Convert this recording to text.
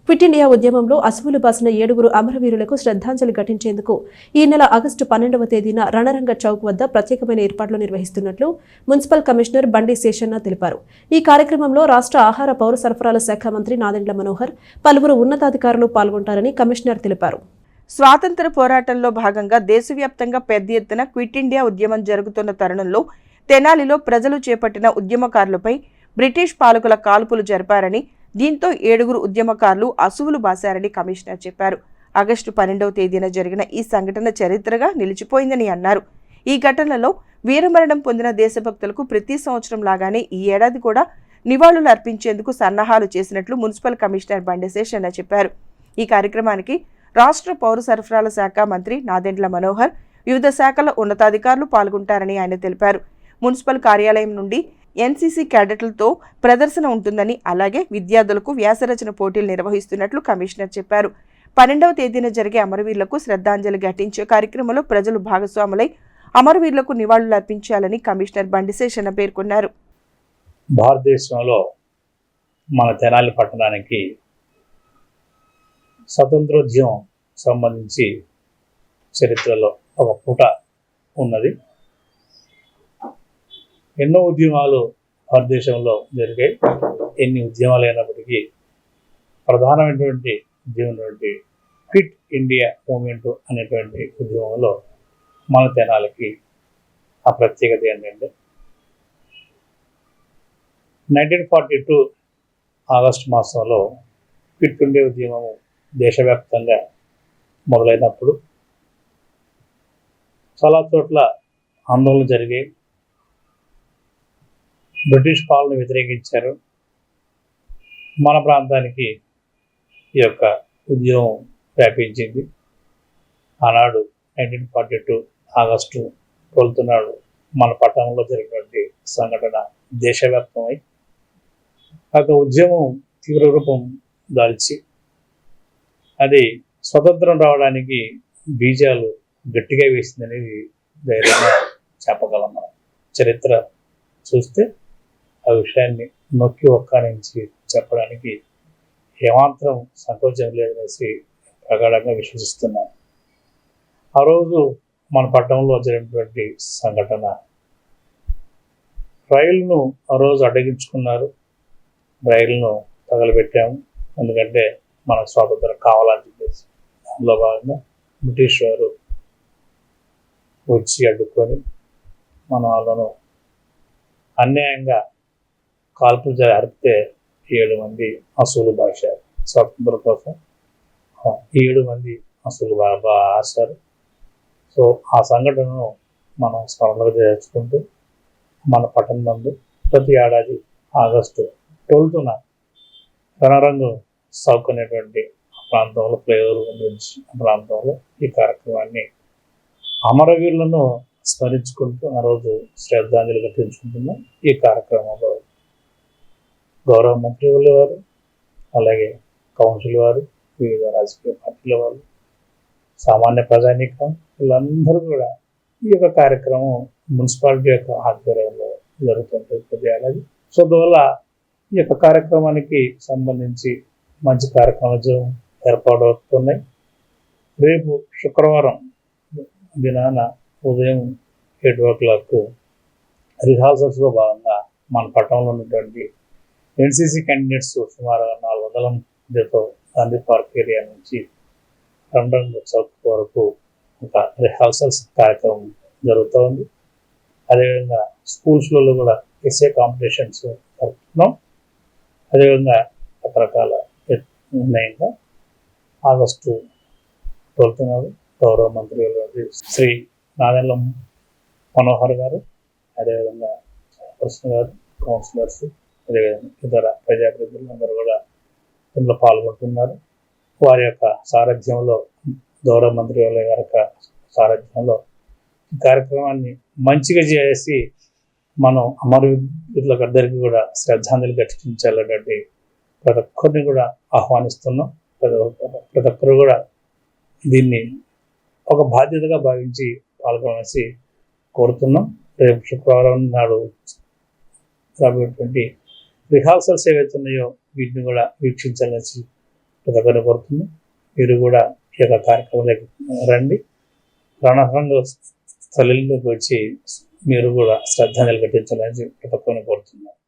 Quit India ఉద్యమంలో అసువులు బాసిన 7 అమరవీరులకు శ్రద్ధాంజలి ఘటించేందుకు ఈ నెల ఆగస్టు 12వ తేదీన రణరంగ చౌక్ వద్ద ప్రత్యేకమైన ఏర్పాట్లు నిర్వహిస్తున్నట్లు మున్సిపల్ కమిషనర్ బండి శేషన్న తెలిపారు. ఈ కార్యక్రమంలో రాష్ట్ర ఆహార పౌర సరఫరాల శాఖ మంత్రి నాదెండ్ల మనోహర్, పలువురు ఉన్నతాధికారులు పాల్గొంటారని కమిషనర్ తెలిపారు. స్వాతంత్ర పోరాటంలో భాగంగా దేశవ్యాప్తంగా పెద్ద ఎత్తున క్విట్ ఇండియా ఉద్యమం జరుగుతున్న తరుణంలో తెనాలిలో ప్రజలు చేపట్టిన ఉద్యమకారులపై బ్రిటిష్ పాలకుల కాల్పులు జరిపారని, దీంతో 7 ఉద్యమకారులు అసువులు బాశారని కమిషనర్ చెప్పారు. ఆగస్టు 12వ తేదీన జరిగిన ఈ సంఘటన చరిత్రగా నిలిచిపోయిందని అన్నారు. ఈ ఘటనలో వీరమరణం పొందిన దేశభక్తులకు ప్రతి సంవత్సరం లాగానే ఈ ఏడాది కూడా నివాళులు అర్పించేందుకు సన్నాహాలు చేసినట్లు మున్సిపల్ కమిషనర్ బండి శేషన్న చెప్పారు. ఈ కార్యక్రమానికి రాష్ట్ర పౌర సరఫరాల శాఖ మంత్రి నాదెండ్ల మనోహర్, వివిధ శాఖల ఉన్నతాధికారులు పాల్గొంటారని ఆయన తెలిపారు. మున్సిపల్ కార్యాలయం నుండి ఎన్సీసీ క్యాడెట్లతో ప్రదర్శన ఉంటుందని, అలాగే విద్యార్థులకు వ్యాసరచన పోటీలు నిర్వహిస్తున్నట్లు కమిషనర్ చెప్పారు. 12వ తేదీన జరిగే అమరవీరులకు శ్రద్ధాంజలి ఘటించే కార్యక్రమంలో ప్రజలు భాగస్వాములై అమరవీరులకు నివాళులు అర్పించాలని కమిషనర్ బండిశేషన్న పేర్కొన్నారు. భారతదేశంలో మన తెనాలి పట్టణానికి స్వతంత్రోద్యమం సంబంధించి చరిత్రలో ఒక పుట ఉన్నది. ఎన్నో ఉద్యమాలు భారతదేశంలో జరిగాయి. ఎన్ని ఉద్యమాలు అయినప్పటికీ ప్రధానమైనటువంటి ఉద్యమం క్విట్ ఇండియా మూవ్మెంట్ అనేటువంటి ఉద్యమంలో మన తెనాలికి ఆ ప్రత్యేకత ఏంటంటే 1942 ఆగస్టు మాసంలో క్విట్ ఇండియా ఉద్యమం దేశవ్యాప్తంగా మొదలైనప్పుడు చాలా చోట్ల ఆందోళనలు జరిగాయి. బ్రిటిష్ పాలన వ్యతిరేకించారు. మన ప్రాంతానికి ఈ యొక్క ఉద్యమం వ్యాపించింది. ఆనాడు 1942 ఆగస్టు 12 నాడు మన పట్టణంలో జరిగినటువంటి సంఘటన దేశవ్యాప్తమై ఆ ఉద్యమం తీవ్ర రూపం దాల్చి అది స్వతంత్రం రావడానికి బీజాలు గట్టిగా వేసిందనేది ధైర్యంగా చెప్పగలం. మనం చరిత్ర చూస్తే ఆ విషయాన్ని నొక్కి ఒక్కానించి చెప్పడానికి ఏమాత్రం సంకోచం లేదనేసి ప్రగాఢంగా విశ్వసిస్తున్నాను. ఆ రోజు మన పట్టణంలో జరిగినటువంటి సంఘటన, రైలును ఆ రోజు అడ్డగించుకున్నారు. రైలును తగలబెట్టాము. ఎందుకంటే మనకు స్వాతంత్రం కావాలని చెప్పేసి అందులో భాగంగా బ్రిటిష్ వారు వచ్చి అడ్డుకొని మన వాళ్ళను అన్యాయంగా కాల్పులు జరిపితే 7 మంది అసువులు బాశారు. స్వాతంత్రం కోసం 7 మంది అసువులు బాశారు. సో ఆ సంఘటనను మనం స్మరణగా చేసుకుంటూ మన పట్టణం నందు ప్రతి ఏడాది ఆగస్టు 12న రణరంగు చౌక్ అనేటువంటి ప్రాంతంలో ఫ్లైఓవర్ గురించి ప్రాంతంలో ఈ కార్యక్రమాన్ని అమరవీరులను స్మరించుకుంటూ ఆ రోజు శ్రద్ధాంజలి ఘటించుకుంటున్నాం. ఈ కార్యక్రమంలో గౌరవ మంత్రి వారు, అలాగే కౌన్సిల్ వారు, వివిధ రాజకీయ పార్టీల వాళ్ళు, సామాన్య ప్రజానీకం, వీళ్ళందరూ కూడా ఈ యొక్క కార్యక్రమం మున్సిపాలిటీ యొక్క ఆధ్వర్యంలో జరుగుతుంటుంది ప్రతి ఏడాది. సో అందువల్ల ఈ యొక్క కార్యక్రమానికి సంబంధించి మంచి కార్యక్రమాలు ఏర్పాటు అవుతున్నాయి. రేపు శుక్రవారం దినాన ఉదయం 8 o'clock రిహార్సల్స్లో భాగంగా మన పట్టణంలో ఉన్నటువంటి ఎన్సీసీ క్యాండిడేట్స్ సుమారు 400 మందితో గాంధీ పార్క్ ఏరియా నుంచి రణరంగ చౌక్ వరకు ఒక రిహార్సల్స్ కార్యక్రమం జరుగుతూ ఉంది. అదేవిధంగా స్కూల్స్లలో కూడా ఎస్ఏ కాంపిటీషన్స్ జరుపుతున్నాం. అదేవిధంగా రకరకాల ఉన్నాయంగా ఆగస్టు 12 నాడు గౌరవ మంత్రి శ్రీ నాదెండ్ల మనోహర్ గారు, అదేవిధంగా చైర్పర్సన్ గారు, కౌన్సిలర్స్, అదేవిధంగా ఇతర ప్రజాప్రతినిధులు అందరూ కూడా ఇందులో పాల్గొంటున్నారు. వారి యొక్క సారథ్యంలో, గౌరవ మంత్రి గారి యొక్క సారథ్యంలో ఈ కార్యక్రమాన్ని మంచిగా చేసి మనం అమరవీరులందరికీ కూడా శ్రద్ధాంజలి ఘటించాలనేటువంటి ప్రతి ఒక్కరిని కూడా ఆహ్వానిస్తున్నాం. ప్రతి ఒక్కరు కూడా దీన్ని ఒక బాధ్యతగా భావించి పాల్గొనేసి కోరుతున్నాం. రేపు శుక్రవారం నాడు రాబోయేటువంటి రిహార్సల్స్ ఏవైతే ఉన్నాయో వీటిని కూడా వీక్షించాలని ప్రతి ఒక్కరిని కోరుతుంది. మీరు కూడా ఈ యొక్క కార్యక్రమంలోకి రండి. రణరంగ స్థలిలోకి వచ్చి మీరు కూడా శ్రద్ధాంజలి ఘటించాలని ప్రతి ఒక్కరిని కోరుతున్నాను.